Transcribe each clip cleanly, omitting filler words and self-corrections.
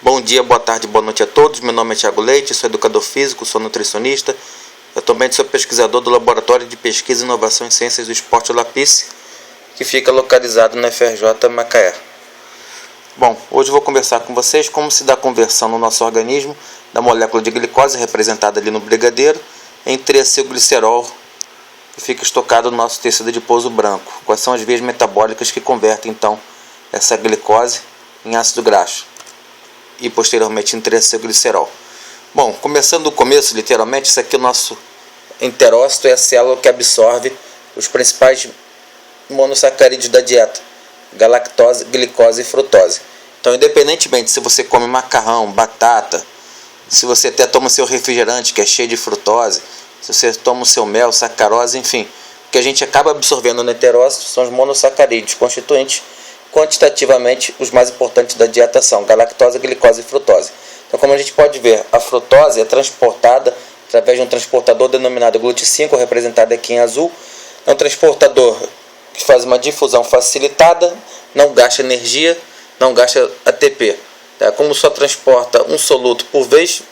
Bom dia, boa tarde, boa noite a todos. Meu nome é Thiago Leite, sou educador físico, sou nutricionista. Eu também sou pesquisador do Laboratório de Pesquisa e Inovação em Ciências do Esporte Lapice, que fica localizado na FRJ Macaé. Bom, hoje eu vou conversar com vocês como se dá a conversão no nosso organismo da molécula de glicose, representada ali no brigadeiro, em triacilglicerol, que fica estocado no nosso tecido adiposo branco. Quais são as vias metabólicas que convertem, então, essa glicose em ácido graxo e posteriormente em triacilglicerol. Bom, começando do começo, literalmente, isso aqui é o nosso enterócito, é a célula que absorve os principais monossacarídeos da dieta: galactose, glicose e frutose. Então, independentemente se você come macarrão, batata, se você até toma seu refrigerante que é cheio de frutose, se você toma o seu mel, sacarose, enfim, o que a gente acaba absorvendo no enterócito são os monossacarídeos, constituintes quantitativamente os mais importantes da dieta são galactose, glicose e frutose. Então, como a gente pode ver, a frutose é transportada através de um transportador denominado GLUT5, representado aqui em azul. É um transportador que faz uma difusão facilitada, não gasta energia, não gasta ATP. Como só transporta um soluto por vez,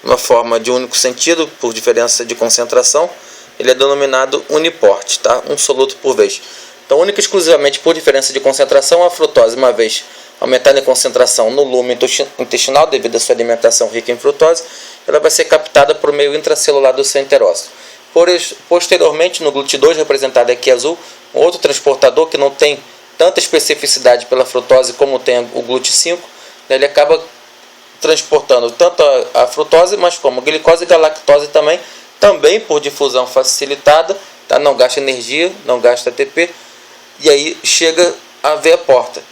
uma forma de único sentido, por diferença de concentração, ele é denominado uniporte, tá? Um soluto por vez. Então, única e exclusivamente por diferença de concentração, a frutose, uma vez aumentada em concentração no lume intestinal, devido à sua alimentação rica em frutose, ela vai ser captada por meio intracelular do seu enterócito. Posteriormente, no GLUT2, representado aqui azul, um outro transportador que não tem tanta especificidade pela frutose como tem o GLUT5, ele acaba transportando tanto a frutose, mas como glicose e galactose também por difusão facilitada, tá? Não gasta energia, não gasta ATP, e aí chega a veia porta,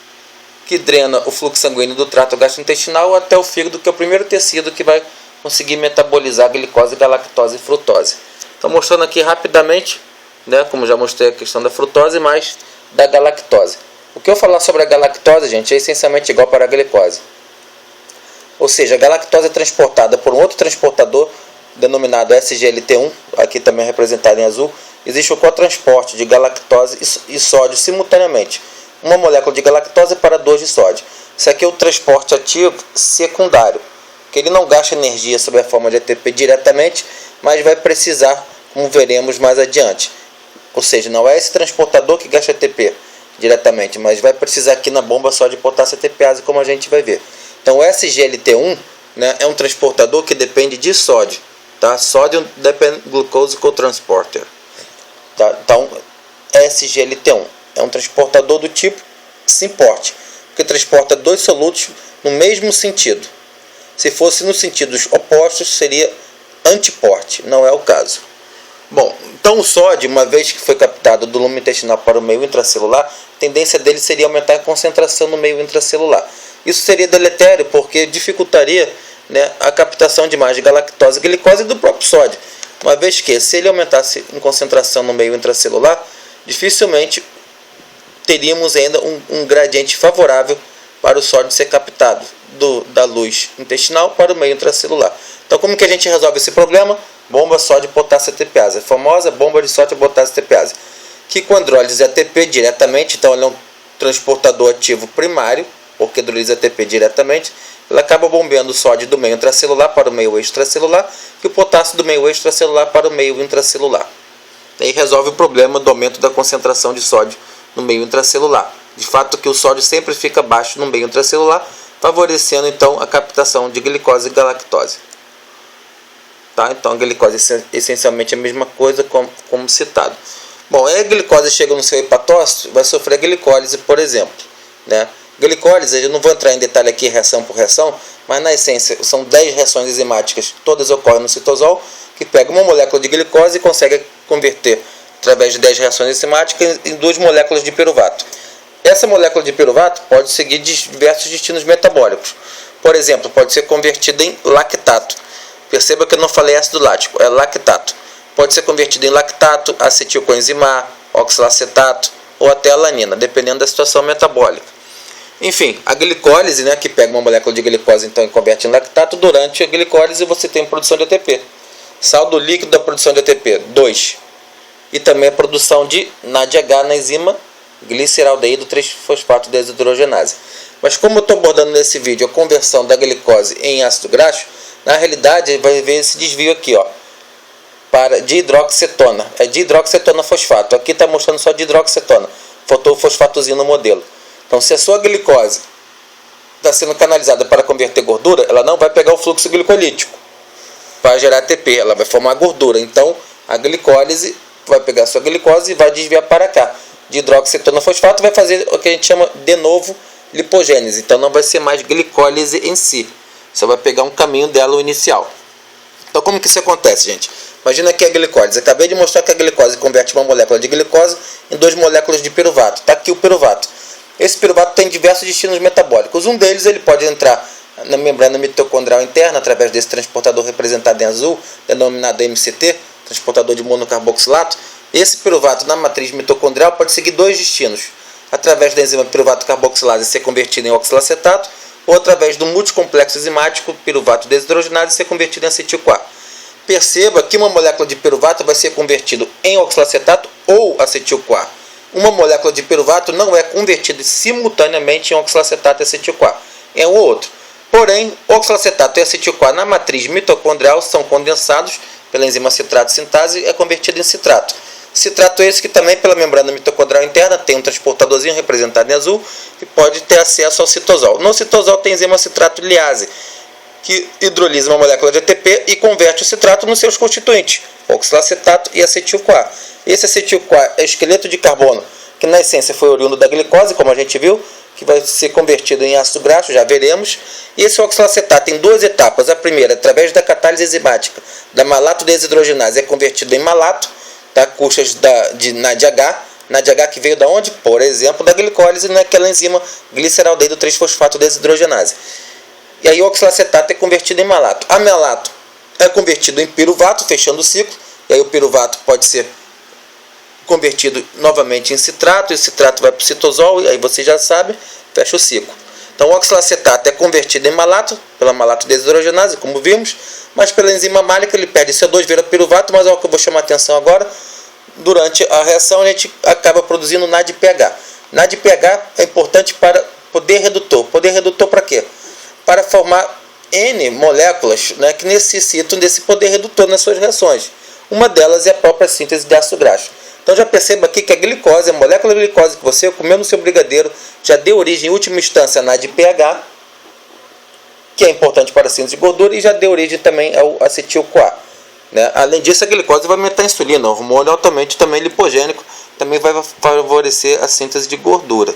que drena o fluxo sanguíneo do trato gastrointestinal até o fígado, que é o primeiro tecido que vai conseguir metabolizar glicose, galactose e frutose. Então, mostrando aqui rapidamente, né, como já mostrei a questão da frutose, mais da galactose. O que eu falar sobre a galactose, gente, é essencialmente igual para a glicose. Ou seja, a galactose é transportada por um outro transportador denominado SGLT1, aqui também representado em azul. Existe o cotransporte de galactose e sódio simultaneamente. Uma molécula de galactose para 2 de sódio. Isso aqui é o transporte ativo secundário, que ele não gasta energia sob a forma de ATP diretamente, mas vai precisar, como veremos mais adiante. Ou seja, não é esse transportador que gasta ATP diretamente, mas vai precisar aqui na bomba só de potássio ATPase, como a gente vai ver. Então, o SGLT1, né, é um transportador que depende de sódio, tá? Sodium Dependent Glucose Co-Transporter. Tá? Então, SGLT1 é um transportador do tipo Symporte, que transporta 2 solutos no mesmo sentido. Se fosse nos sentidos opostos, seria antiporte, não é o caso. Bom, então o sódio, uma vez que foi captado do lume intestinal para o meio intracelular, a tendência dele seria aumentar a concentração no meio intracelular. Isso seria deletério, porque dificultaria, né, a captação de mais de galactose, glicose e do próprio sódio. Uma vez que, se ele aumentasse em concentração no meio intracelular, dificilmente teríamos ainda um gradiente favorável para o sódio ser captado da luz intestinal para o meio intracelular. Então, como que a gente resolve esse problema? Bomba sódio potássio ATPase, a famosa bomba de sódio potássio ATPase, que com hidrólise ATP diretamente, então ele é um transportador ativo primário, porque hidrolisa ATP diretamente, ela acaba bombeando o sódio do meio intracelular para o meio extracelular e o potássio do meio extracelular para o meio intracelular. E aí resolve o problema do aumento da concentração de sódio no meio intracelular. De fato que o sódio sempre fica baixo no meio intracelular, favorecendo então a captação de glicose e galactose. Tá? Então a glicose é essencialmente a mesma coisa como citado. Bom, aí a glicose chega no seu hepatócito, vai sofrer glicólise, por exemplo, né? Glicólise, eu não vou entrar em detalhe aqui reação por reação, mas na essência são 10 reações enzimáticas, todas ocorrem no citosol, que pega uma molécula de glicose e consegue converter, através de 10 reações enzimáticas, em 2 moléculas de piruvato. Essa molécula de piruvato pode seguir diversos destinos metabólicos. Por exemplo, pode ser convertida em lactato. Perceba que eu não falei ácido lático, é lactato. Pode ser convertida em lactato, acetilcoenzimar, oxalacetato ou até alanina, dependendo da situação metabólica. Enfim, a glicólise, né, que pega uma molécula de glicose então, e converte em lactato, durante a glicólise você tem produção de ATP. Saldo líquido da produção de ATP, 2. E também a produção de NADH na enzima gliceraldeído 3-fosfato desidrogenase. Mas como eu estou abordando nesse vídeo a conversão da glicose em ácido graxo, na realidade vai ver esse desvio aqui, ó, para dihidroxicetona. É dihidroxicetona fosfato. Aqui está mostrando só dihidroxicetona. Faltou o fosfatozinho no modelo. Então, se a sua glicose está sendo canalizada para converter gordura, ela não vai pegar o fluxo glicolítico para gerar ATP, ela vai formar gordura. Então, a glicólise vai pegar a sua glicose e vai desviar para cá. Dihidroxicetona fosfato vai fazer o que a gente chama de novo lipogênese. Então, não vai ser mais glicólise em si. Só vai pegar um caminho dela, o inicial. Então, como que isso acontece, gente? Imagina aqui a glicólise. Acabei de mostrar que a glicose converte uma molécula de glicose em 2 moléculas de piruvato. Está aqui o piruvato. Esse piruvato tem diversos destinos metabólicos. Um deles ele pode entrar na membrana mitocondrial interna através desse transportador representado em azul, denominado MCT, transportador de monocarboxilato. Esse piruvato na matriz mitocondrial pode seguir 2 destinos. Através da enzima piruvato carboxilase ser convertido em oxalacetato, ou através do multicomplexo enzimático piruvato desidrogenase ser convertido em acetil-CoA. Perceba que uma molécula de piruvato vai ser convertida em oxalacetato ou acetil-CoA. Uma molécula de piruvato não é convertida simultaneamente em oxalacetato e acetil-CoA. É um ou outro. Porém, oxalacetato e acetil-CoA na matriz mitocondrial são condensados pela enzima citrato sintase e é convertido em citrato. Citrato esse que também pela membrana mitocondrial interna tem um transportadorzinho representado em azul que pode ter acesso ao citosol. No citosol tem a enzima citrato liase, que hidrolisa uma molécula de ATP e converte o citrato nos seus constituintes, oxalacetato e acetil-CoA. Esse acetil-CoA é esqueleto de carbono, que na essência foi oriundo da glicose, como a gente viu, que vai ser convertido em ácido graxo, já veremos. E esse oxalacetato tem 2 etapas. A primeira, através da catálise enzimática da malato desidrogenase, é convertido em malato, tá? Custas de NADH. NADH que veio da onde? Por exemplo, da glicólise, naquela enzima gliceraldeído 3-fosfato desidrogenase. E aí o oxalacetato é convertido em malato. A malato é convertido em piruvato, fechando o ciclo. E aí o piruvato pode ser convertido novamente em citrato. E o citrato vai para o citosol. E aí você já sabe, fecha o ciclo. Então o oxalacetato é convertido em malato, pela malato desidrogenase, como vimos. Mas pela enzima málica ele perde CO2, vira piruvato. Mas é o que eu vou chamar a atenção agora. Durante a reação a gente acaba produzindo NADPH. NADPH é importante para poder redutor. Poder redutor para quê? Para formar N moléculas, né, que necessitam desse poder redutor nas suas reações. Uma delas é a própria síntese de ácido graxo. Então já perceba aqui que a glicose, a molécula de glicose que você comeu no seu brigadeiro, já deu origem, em última instância, a NADPH, que é importante para a síntese de gordura, e já deu origem também ao acetil-CoA. Né? Além disso, a glicose vai aumentar a insulina, o hormônio altamente também lipogênico, também vai favorecer a síntese de gordura.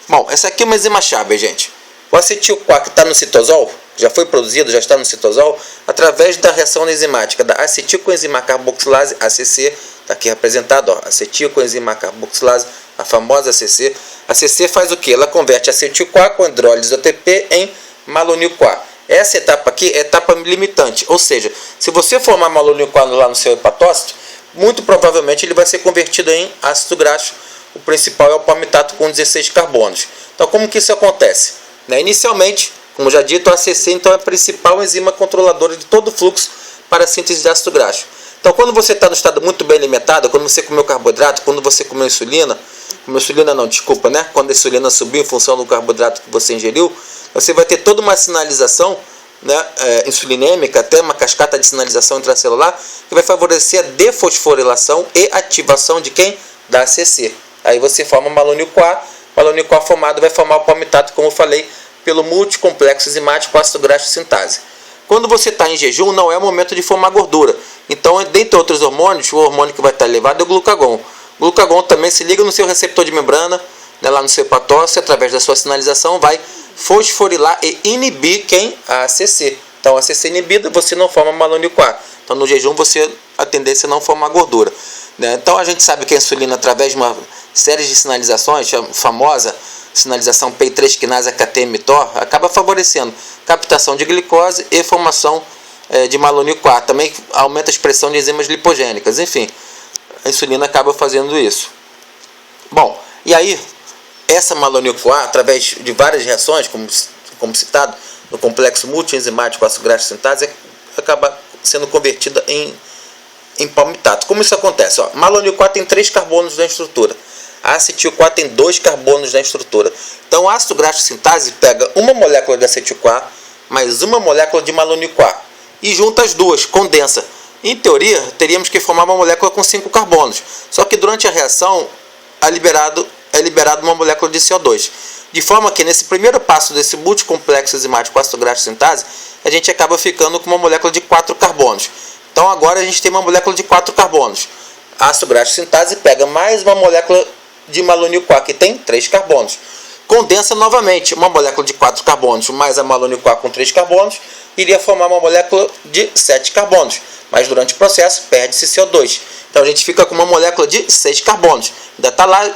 Bom, essa aqui é uma enzima-chave, gente. O acetil-CoA que está no citosol, já foi produzido, já está no citosol, através da reação enzimática da acetilcoenzima carboxilase, ACC, está aqui representado, ó, acetilcoenzima carboxilase, a famosa ACC. A ACC faz o que? Ela converte acetil-CoA com hidrólise do ATP em malonil-CoA. Essa etapa aqui é a etapa limitante, ou seja, se você formar malonil-CoA lá no seu hepatócito, muito provavelmente ele vai ser convertido em ácido graxo. O principal é o palmitato com 16 carbonos. Então, como que isso acontece? Inicialmente, como já dito, a ACC então, é a principal enzima controladora de todo o fluxo para a síntese de ácido graxo. Então, quando você está no estado muito bem alimentado, quando você comeu carboidrato, quando você comeu insulina, quando a insulina subiu em função do carboidrato que você ingeriu, você vai ter toda uma sinalização, né, insulinêmica, até uma cascata de sinalização intracelular, que vai favorecer a defosforilação e ativação de quem? Da ACC. Aí você forma malonil-CoA. Malonil-CoA formado vai formar o palmitato, como eu falei, pelo multicomplexo enzimático ácido graxo sintase. Quando você está em jejum, não é o momento de formar gordura. Então, dentre outros hormônios, o hormônio que vai estar elevado é o glucagon. O glucagon também se liga no seu receptor de membrana, né, lá no seu hepatócito, através da sua sinalização, vai fosforilar e inibir quem? A ACC. Então, a ACC inibida, você não forma malonil-CoA. Então, no jejum, a tendência é não formar gordura. Né? Então, a gente sabe que a insulina, através de uma série de sinalizações, a famosa sinalização PI3 quinase AKT-mTOR, acaba favorecendo captação de glicose e formação de malonil-CoA. Também aumenta a expressão de enzimas lipogênicas. Enfim, a insulina acaba fazendo isso. Bom, e aí, essa malonil-CoA, através de várias reações, como citado, no complexo multienzimático ácido graxo sintase, acaba sendo convertida em palmitato. Como isso acontece? Malonil-CoA tem 3 carbonos na estrutura. A acetil-CoA tem 2 carbonos na estrutura. Então o ácido graxo sintase pega uma molécula de acetil-CoA mais uma molécula de malônio-CoA e junta as duas, condensa. Em teoria, teríamos que formar uma molécula com 5 carbonos. Só que durante a reação é liberado uma molécula de CO2. De forma que nesse primeiro passo desse multicomplexo enzimático ácido graxo sintase, a gente acaba ficando com uma molécula de 4 carbonos. Então agora a gente tem uma molécula de 4 carbonos. Ácido graxo sintase pega mais uma molécula de malônio-CoA, que tem 3 carbonos. Condensa novamente uma molécula de 4 carbonos mais a malônio-CoA com 3 carbonos, iria formar uma molécula de 7 carbonos. Mas durante o processo perde-se CO2. Então a gente fica com uma molécula de 6 carbonos. Ainda está lá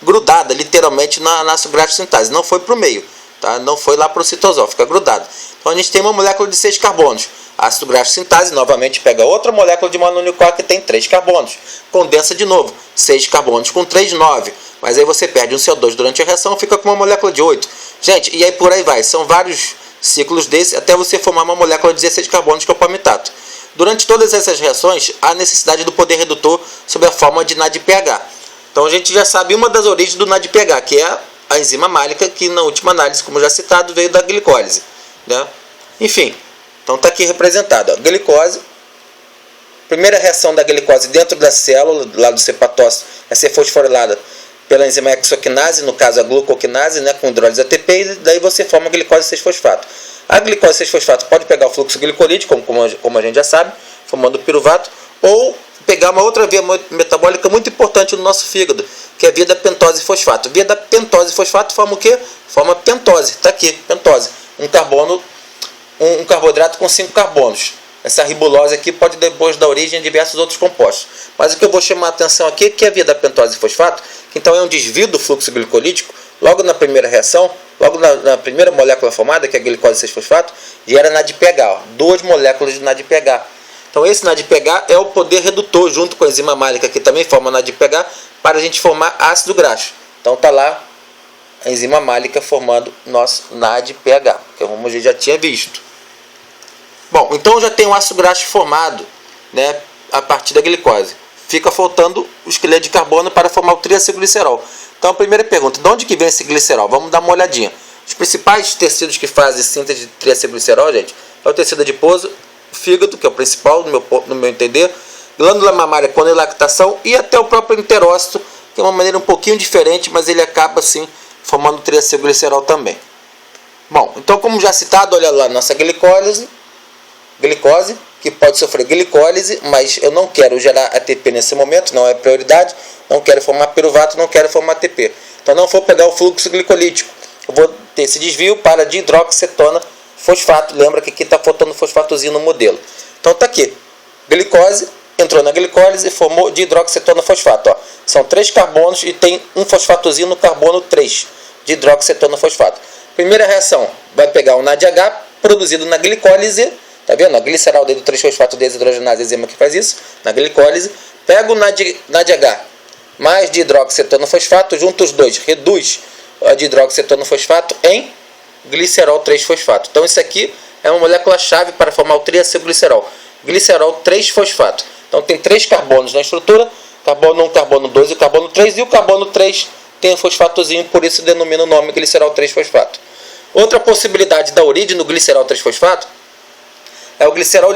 grudada literalmente na ácido graxo sintase. Não foi para o meio, tá? Não foi lá para o citosol, fica grudado. Então a gente tem uma molécula de 6 carbonos. Ácido graxo sintase novamente pega outra molécula de malônio-CoA que tem 3 carbonos. Condensa de novo, 6 carbonos com 3, 9. Mas aí você perde um CO2 durante a reação, fica com uma molécula de 8. Gente, e aí por aí vai. São vários ciclos desses até você formar uma molécula de 16 carbonos, que é o palmitato. Durante todas essas reações, há necessidade do poder redutor sob a forma de NADPH. Então a gente já sabe uma das origens do NADPH, que é a enzima málica, que na última análise, como já citado, veio da glicólise, né? Enfim, então está aqui representado. A glicose, primeira reação da glicose dentro da célula, lá do cepatócito, é ser fosforilada pela enzima hexoquinase, no caso a glucoquinase, né, com hidrólise ATP, e daí você forma a glicose 6-fosfato. A glicose 6-fosfato pode pegar o fluxo glicolítico, como a gente já sabe, formando piruvato, ou pegar uma outra via metabólica muito importante no nosso fígado, que é a via da pentose-fosfato. Via da pentose-fosfato forma o quê? Forma pentose, está aqui, pentose. Um carboidrato com 5 carbonos. Essa ribulose aqui pode depois dar origem a diversos outros compostos. Mas o que eu vou chamar a atenção aqui é que a via da pentose-fosfato, que então é um desvio do fluxo glicolítico, logo na primeira reação, logo na primeira molécula formada, que é a glicose 6-fosfato, gera NADPH, ó, 2 moléculas de NADPH. Então esse NADPH é o poder redutor, junto com a enzima málica, que também forma NADPH, para a gente formar ácido graxo. Então está lá a enzima málica formando nosso NADPH, que como a gente já tinha visto. Bom, então já tem o ácido graxo formado, né, a partir da glicose. Fica faltando o esqueleto de carbono para formar o triacilglicerol. Então a primeira pergunta, de onde que vem esse glicerol? Vamos dar uma olhadinha. Os principais tecidos que fazem síntese de triacilglicerol, gente, é o tecido adiposo, o fígado, que é o principal no meu entender, glândula mamária com lactação e até o próprio enterócito, que é uma maneira um pouquinho diferente, mas ele acaba assim formando o triacilglicerol também. Bom, então como já citado, olha lá nossa glicose, que pode sofrer glicólise, mas eu não quero gerar ATP nesse momento, não é prioridade, não quero formar piruvato, não quero formar ATP. Então não vou pegar o fluxo glicolítico, eu vou ter esse desvio para dihidroxacetona fosfato, lembra que aqui está faltando fosfatozinho no modelo. Então está aqui, glicose, entrou na glicólise e formou dihidroxacetona fosfato. Ó. São 3 carbonos e tem um fosfatozinho no carbono 3, dihidroxacetona fosfato. Primeira reação, vai pegar o NADH produzido na glicólise. Tá vendo? A glicerol do 3-fosfato desidrogenase, enzima que faz isso, na glicólise, pega o NADH mais dihidroxacetona fosfato, junta os dois, reduz a dihidroxacetona fosfato em glicerol 3-fosfato. Então isso aqui é uma molécula-chave para formar o triacilglicerol, glicerol 3-fosfato. Então tem 3 carbonos na estrutura, carbono 1, carbono 2 e carbono 3, e o carbono 3 tem um fosfatozinho, por isso denomina o nome glicerol 3-fosfato. Outra possibilidade da origem do glicerol 3-fosfato é o glicerol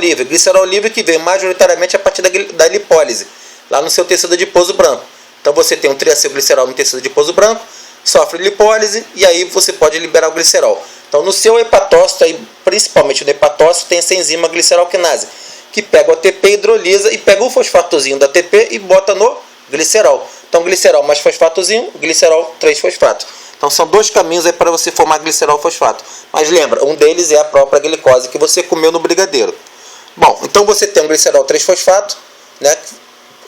livre que vem majoritariamente a partir da lipólise, lá no seu tecido adiposo branco. Então você tem um triacilglicerol no tecido adiposo branco, sofre lipólise e aí você pode liberar o glicerol. Então no seu hepatócito, aí, principalmente no hepatócito, tem essa enzima glicerolquinase, que pega o ATP, hidrolisa e pega o fosfatozinho do ATP e bota no glicerol. Então glicerol mais fosfatozinho, glicerol 3-fosfato. Então são 2 caminhos aí para você formar glicerol fosfato. Mas lembra, um deles é a própria glicose que você comeu no brigadeiro. Bom, então você tem um glicerol 3-fosfato, né,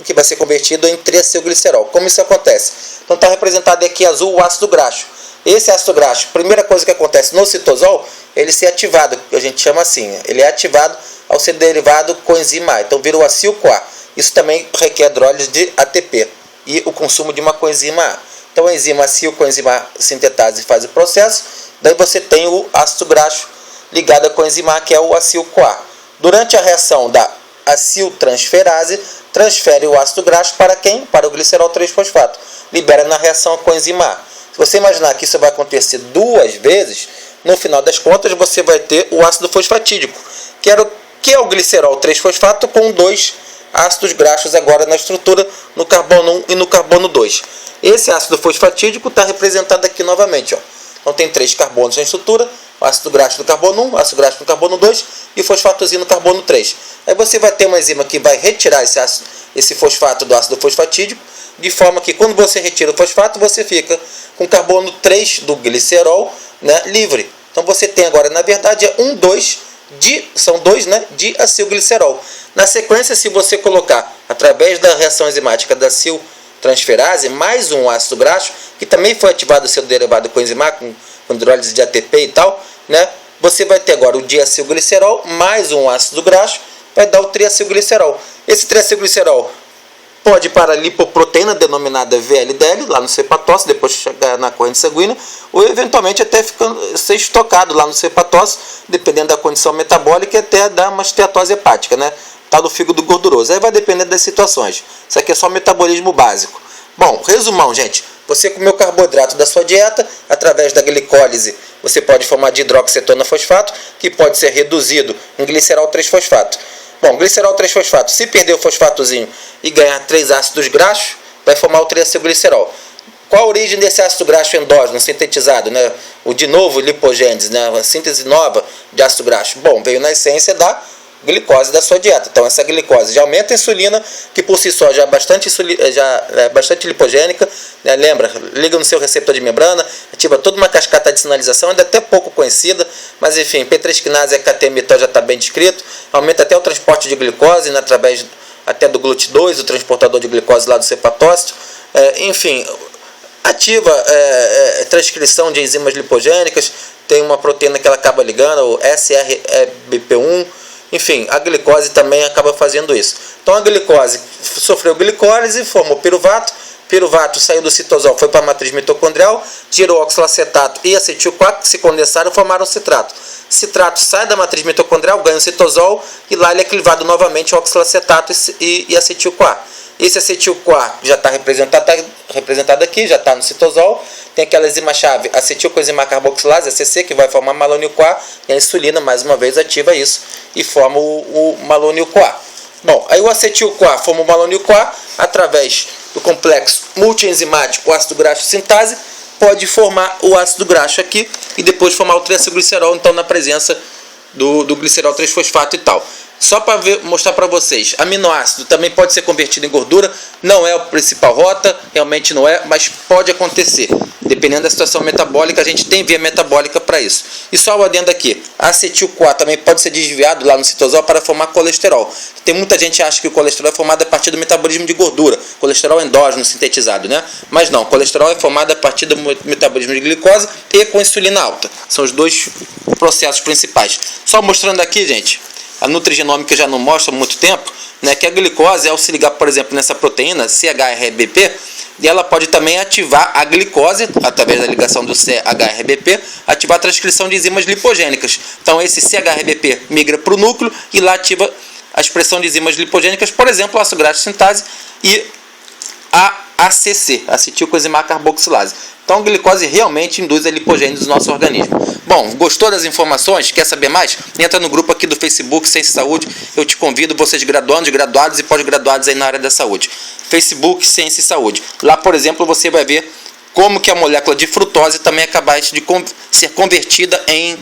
que vai ser convertido em triacilglicerol. Como isso acontece? Então está representado aqui azul o ácido graxo. Esse ácido graxo, primeira coisa que acontece no citosol, ele ser ativado, a gente chama assim, ele é ativado ao ser derivado coenzima A. Então vira o acil-CoA. Isso também requer hidrólise de ATP e o consumo de uma coenzima A. Então a enzima acil-coenzima sintetase faz o processo, daí você tem o ácido graxo ligado à coenzima A, que é o acil-CoA. Durante a reação da aciltransferase, transfere o ácido graxo para quem? Para o glicerol 3-fosfato. Libera na reação com a coenzima A. Se você imaginar que isso vai acontecer 2 vezes, no final das contas você vai ter o ácido fosfatídico, que é o glicerol 3-fosfato com 2 ácidos graxos agora na estrutura, no carbono 1 e no carbono 2. Esse ácido fosfatídico está representado aqui novamente. Ó. Então tem 3 carbonos na estrutura, o ácido graxo do carbono 1, o ácido graxo do carbono 2 e o fosfatozinho no carbono 3. Aí você vai ter uma enzima que vai retirar esse fosfato do ácido fosfatídico, de forma que quando você retira o fosfato, você fica com o carbono 3 do glicerol, né, livre. Então você tem agora, na verdade, são 2 diacilglicerol. Na sequência, se você colocar, através da reação enzimática da aciltransferase, mais um ácido graxo, que também foi ativado o seu derivado coenzima com hidrólise de ATP e tal, né? Você vai ter agora o diacilglicerol mais um ácido graxo, vai dar o triacilglicerol. Esse triacilglicerol pode ir para a lipoproteína denominada VLDL, lá no seu hepatócito, depois chegar na corrente sanguínea, ou eventualmente até ser estocado lá no seu hepatócito, dependendo da condição metabólica, e até dar uma esteatose hepática, né? Tá do fígado gorduroso. Aí vai depender das situações. Isso aqui é só metabolismo básico. Bom, resumão, gente. Você comeu carboidrato da sua dieta, através da glicólise, você pode formar dihidroxicetona fosfato, que pode ser reduzido em glicerol 3-fosfato. Bom, glicerol 3-fosfato, se perder o fosfatozinho e ganhar 3 ácidos graxos, vai formar o triacilglicerol. Qual a origem desse ácido graxo endógeno sintetizado, né? O de novo lipogênese, né? A síntese nova de ácido graxo. Bom, veio na essência da glicose da sua dieta. Então essa glicose já aumenta a insulina, que por si só já é bastante lipogênica, né? Lembra, liga no seu receptor de membrana, ativa toda uma cascata de sinalização, ainda até pouco conhecida, mas enfim, P3 quinase e KT-mTOR já está bem descrito, aumenta até o transporte de glicose, né? Através até do GLUT2, o transportador de glicose lá do seu hepatócito, enfim, ativa transcrição de enzimas lipogênicas, tem uma proteína que ela acaba ligando, o SRBP1. Enfim, a glicose também acaba fazendo isso. Então a glicose sofreu glicólise, formou piruvato. Piruvato saiu do citosol, foi para a matriz mitocondrial, gerou oxalacetato e acetil-CoA, que se condensaram e formaram citrato. Citrato sai da matriz mitocondrial, ganha o citosol e lá ele é clivado novamente ao oxalacetato e acetil-CoA. Esse acetil-CoA já está representado aqui, já está no citosol. Tem aquela enzima-chave, acetilcoenzima carboxilase, ACC, que vai formar malonil-CoA, e a insulina, mais uma vez, ativa isso e forma o malonil-CoA. Bom, aí o acetil-CoA forma o malonil-CoA através do complexo multienzimático ácido graxo sintase, pode formar o ácido graxo aqui e depois formar o triacilglicerol, então na presença do glicerol 3-fosfato e tal. Só para mostrar para vocês, aminoácido também pode ser convertido em gordura, não é a principal rota, realmente não é, mas pode acontecer. Dependendo da situação metabólica, a gente tem via metabólica para isso. E só o adendo aqui, a acetil-CoA também pode ser desviado lá no citosol para formar colesterol. Tem muita gente que acha que o colesterol é formado a partir do metabolismo de gordura, colesterol endógeno sintetizado, né? Mas não, colesterol é formado a partir do metabolismo de glicose e com insulina alta. São os 2 processos principais. Só mostrando aqui, gente, a nutrigenômica já não mostra há muito tempo, né, que a glicose, ao se ligar, por exemplo, nessa proteína CHRBP, e ela pode também ativar a glicose, através da ligação do CHRBP, ativar a transcrição de enzimas lipogênicas. Então esse CHRBP migra para o núcleo e lá ativa a expressão de enzimas lipogênicas, por exemplo, ácido graxo sintase e a ACC, acetilcoenzima carboxilase. Então a glicose realmente induz a lipogênese do nosso organismo. Bom, gostou das informações? Quer saber mais? Entra no grupo aqui do Facebook Ciência e Saúde. Eu te convido, vocês graduandos, graduados e pós-graduados aí na área da saúde. Facebook Ciência e Saúde. Lá, por exemplo, você vai ver como que a molécula de frutose também é capaz de ser convertida em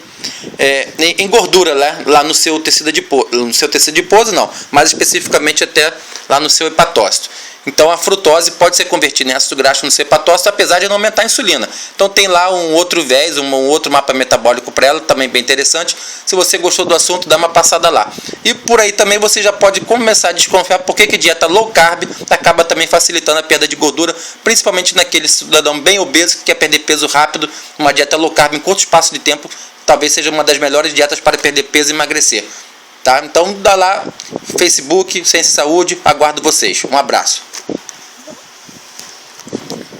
gordura, né? Lá no seu tecido adiposo, não, mais especificamente até lá no seu hepatócito. Então a frutose pode ser convertida em ácido graxo no seu hepatócito, apesar de não aumentar a insulina. Então tem lá um outro viés, um outro mapa metabólico para ela, também bem interessante. Se você gostou do assunto, dá uma passada lá. E por aí também você já pode começar a desconfiar porque que dieta low carb acaba também facilitando a perda de gordura, principalmente naquele cidadão bem obeso que quer perder peso rápido. Uma dieta low carb em curto espaço de tempo talvez seja uma das melhores dietas para perder peso e emagrecer. Tá? Então dá lá, Facebook, Ciência e Saúde, aguardo vocês. Um abraço.